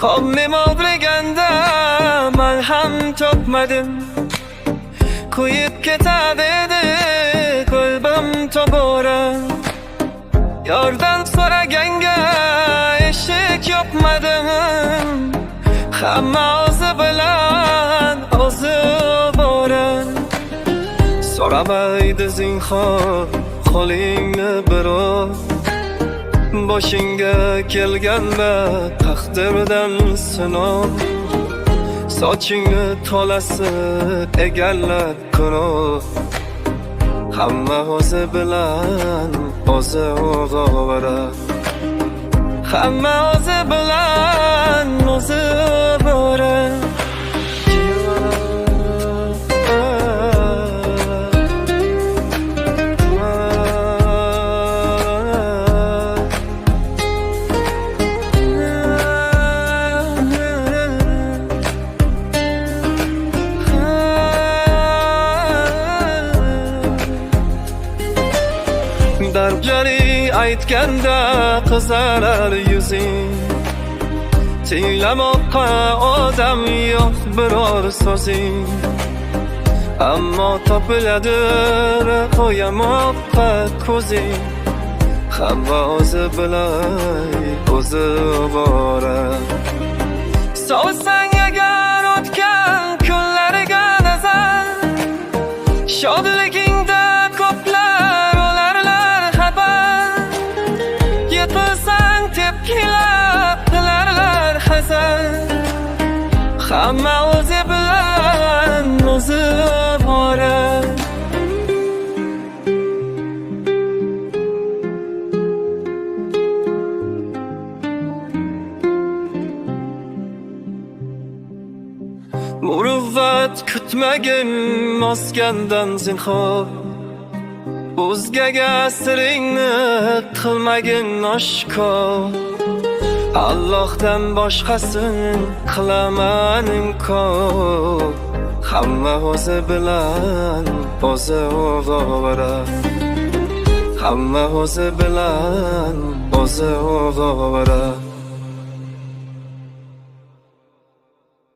Ko'nglim og'riganda malham topmadim, kuyib ketadi edi qalbim tobora. Yordam so'raganga eshik yopmadim, hamma o'zi bilan o'zi bora. So'ramaydi zinhor qo'lingni birov, boshingga kelganda taqdirdan sinov. Sochingni tolasi egallab ko'rov, hamma o'zi bilan o'zi ovora. Hamma o'zi bilan o'zi bora. Darbjari aytganda qizarar yuzing, tinglamoqqa odam yo'q biror so'zing. Ammo topiladir qo'yamoqqa ko'zing, hamma o'zi bilan o'zi bora. Solsang agar o'tgan kunlariga nazar, shodligingda ko'plar olarlar xabar. Yiqilsang tepkilab qilarlar hazar, hamma o'zi bilan o'zi bora. Muruvvat kutmagin maskandan zinhor, o'zgaga siringni qilmagin oshkor. Allohdan boshqasin qilaman inkor, hamma o'zi bilan o'zi ovora. Hamma o'zi bilan o'zi ovora.